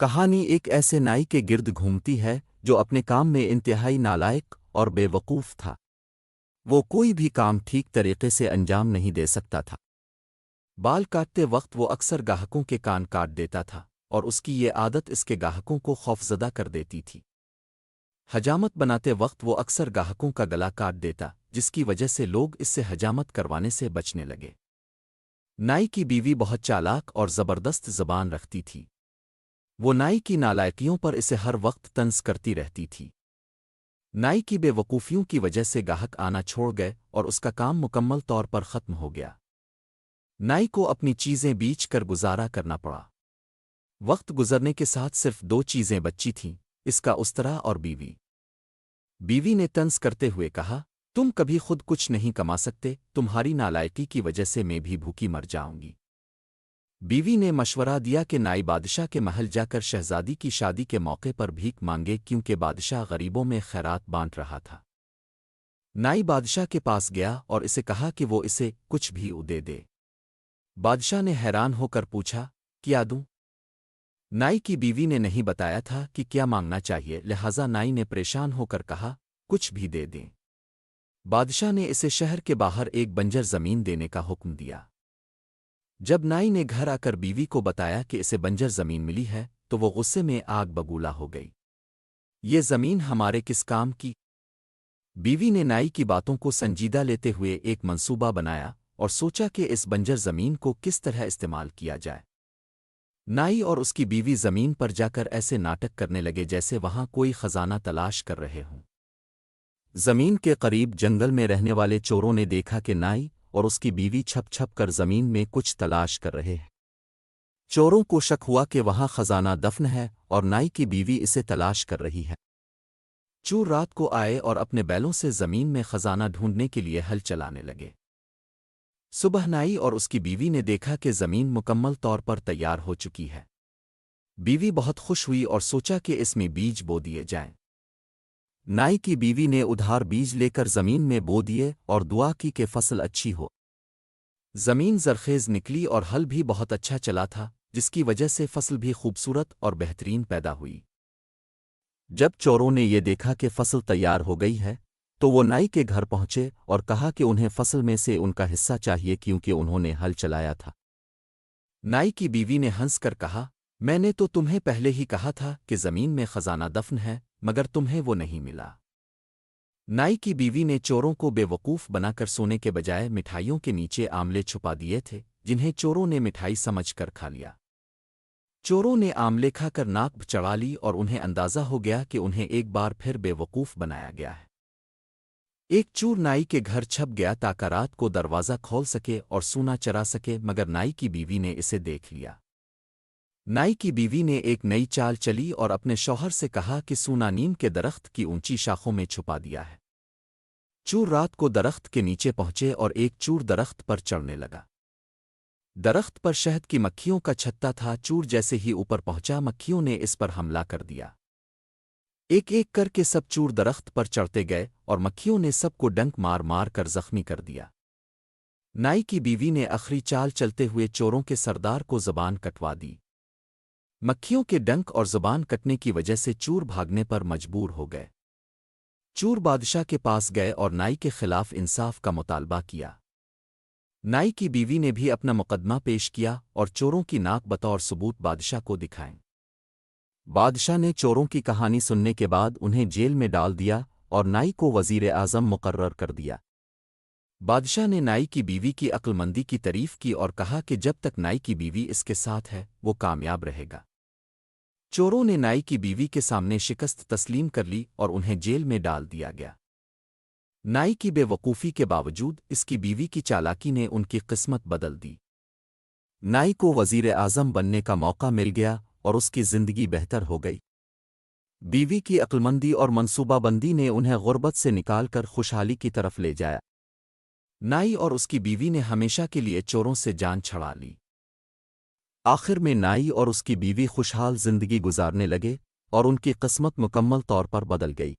کہانی ایک ایسے نائی کے گرد گھومتی ہے جو اپنے کام میں انتہائی نالائق اور بے وقوف تھا۔ وہ کوئی بھی کام ٹھیک طریقے سے انجام نہیں دے سکتا تھا۔ بال کاٹتے وقت وہ اکثر گاہکوں کے کان کاٹ دیتا تھا، اور اس کی یہ عادت اس کے گاہکوں کو خوفزدہ کر دیتی تھی۔ حجامت بناتے وقت وہ اکثر گاہکوں کا گلا کاٹ دیتا، جس کی وجہ سے لوگ اس سے حجامت کروانے سے بچنے لگے۔ نائی کی بیوی بہت چالاک اور زبردست زبان رکھتی تھی۔ وہ نائی کی نالائکیوں پر اسے ہر وقت طنز کرتی رہتی تھی۔ نائی کی بے وقوفیوں کی وجہ سے گاہک آنا چھوڑ گئے اور اس کا کام مکمل طور پر ختم ہو گیا۔ نائی کو اپنی چیزیں بیچ کر گزارا کرنا پڑا۔ وقت گزرنے کے ساتھ صرف 2 چیزیں بچی تھیں، اس کا استرا اور بیوی۔ بیوی نے طنز کرتے ہوئے کہا، تم کبھی خود کچھ نہیں کما سکتے، تمہاری نالائکی کی وجہ سے میں بھی بھوکی مر جاؤں گی۔ بیوی نے مشورہ دیا کہ نائی بادشاہ کے محل جا کر شہزادی کی شادی کے موقع پر بھیک مانگے، کیونکہ بادشاہ غریبوں میں خیرات بانٹ رہا تھا۔ نائی بادشاہ کے پاس گیا اور اسے کہا کہ وہ اسے کچھ بھی دے دے۔ بادشاہ نے حیران ہو کر پوچھا، کیا دوں؟ نائی کی بیوی نے نہیں بتایا تھا کہ کیا مانگنا چاہیے، لہذا نائی نے پریشان ہو کر کہا، کچھ بھی دے دیں۔ بادشاہ نے اسے شہر کے باہر ایک بنجر زمین دینے کا حکم دیا۔ جب نائی نے گھر آ کر بیوی کو بتایا کہ اسے بنجر زمین ملی ہے تو وہ غصے میں آگ بگولا ہو گئی۔ یہ زمین ہمارے کس کام کی؟ بیوی نے نائی کی باتوں کو سنجیدہ لیتے ہوئے ایک منصوبہ بنایا اور سوچا کہ اس بنجر زمین کو کس طرح استعمال کیا جائے۔ نائی اور اس کی بیوی زمین پر جا کر ایسے ناٹک کرنے لگے جیسے وہاں کوئی خزانہ تلاش کر رہے ہوں۔ زمین کے قریب جنگل میں رہنے والے چوروں نے دیکھا کہ نائی اور اس کی بیوی چھپ چھپ کر زمین میں کچھ تلاش کر رہے ہیں۔ چوروں کو شک ہوا کہ وہاں خزانہ دفن ہے اور نائی کی بیوی اسے تلاش کر رہی ہے۔ چور رات کو آئے اور اپنے بیلوں سے زمین میں خزانہ ڈھونڈنے کے لیے ہل چلانے لگے۔ صبح نائی اور اس کی بیوی نے دیکھا کہ زمین مکمل طور پر تیار ہو چکی ہے۔ بیوی بہت خوش ہوئی اور سوچا کہ اس میں بیج بو دیے جائیں۔ نائی کی بیوی نے ادھار بیج لے کر زمین میں بو دیے اور دعا کی کہ فصل اچھی ہو۔ زمین زرخیز نکلی اور ہل بھی بہت اچھا چلا تھا، جس کی وجہ سے فصل بھی خوبصورت اور بہترین پیدا ہوئی۔ جب چوروں نے یہ دیکھا کہ فصل تیار ہو گئی ہے تو وہ نائی کے گھر پہنچے اور کہا کہ انہیں فصل میں سے ان کا حصہ چاہیے، کیونکہ انہوں نے ہل چلایا تھا۔ نائی کی بیوی نے ہنس کر کہا، میں نے تو تمہیں پہلے ہی کہا تھا کہ زمین میں خزانہ دفن ہے، مگر تمہیں وہ نہیں ملا۔ نائی کی بیوی نے چوروں کو بے وقوف بنا کر سونے کے بجائے مٹھائیوں کے نیچے آملے چھپا دیے تھے، جنہیں چوروں نے مٹھائی سمجھ کر کھا لیا۔ چوروں نے آملے کھا کر ناک چڑھا لی اور انہیں اندازہ ہو گیا کہ انہیں ایک بار پھر بے وقوف بنایا گیا ہے۔ ایک چور نائی کے گھر چھپ گیا تاکہ رات کو دروازہ کھول سکے اور سونا چرا سکے، مگر نائی کی بیوی نے اسے دیکھ لیا۔ نائی کی بیوی نے ایک نئی چال چلی اور اپنے شوہر سے کہا کہ سونا نیم کے درخت کی اونچی شاخوں میں چھپا دیا ہے۔ چور رات کو درخت کے نیچے پہنچے اور ایک چور درخت پر چڑھنے لگا۔ درخت پر شہد کی مکھیوں کا چھتا تھا۔ چور جیسے ہی اوپر پہنچا، مکھیوں نے اس پر حملہ کر دیا۔ ایک ایک کر کے سب چور درخت پر چڑھتے گئے اور مکھیوں نے سب کو ڈنک مار مار کر زخمی کر دیا۔ نائی کی بیوی نے آخری چال چلتے ہوئے چوروں کے سردار کو زبان کٹوا دی۔ مکھیوں کے ڈنک اور زبان کٹنے کی وجہ سے چور بھاگنے پر مجبور ہو گئے۔ چور بادشاہ کے پاس گئے اور نائی کے خلاف انصاف کا مطالبہ کیا۔ نائی کی بیوی نے بھی اپنا مقدمہ پیش کیا اور چوروں کی ناک بطور ثبوت بادشاہ کو دکھائیں۔ بادشاہ نے چوروں کی کہانی سننے کے بعد انہیں جیل میں ڈال دیا اور نائی کو وزیر اعظم مقرر کر دیا۔ بادشاہ نے نائی کی بیوی کی عقل مندی کی تعریف کی اور کہا کہ جب تک نائی کی بیوی اس کے ساتھ ہے وہ کامیاب رہے گا۔ چوروں نے نائی کی بیوی کے سامنے شکست تسلیم کر لی اور انہیں جیل میں ڈال دیا گیا۔ نائی کی بے وقوفی کے باوجود اس کی بیوی کی چالاکی نے ان کی قسمت بدل دی۔ نائی کو وزیر اعظم بننے کا موقع مل گیا اور اس کی زندگی بہتر ہو گئی۔ بیوی کی عقلمندی اور منصوبہ بندی نے انہیں غربت سے نکال کر خوشحالی کی طرف لے جایا۔ نائی اور اس کی بیوی نے ہمیشہ کے لیے چوروں سے جان چھڑا لی۔ آخر میں نائی اور اس کی بیوی خوشحال زندگی گزارنے لگے اور ان کی قسمت مکمل طور پر بدل گئی۔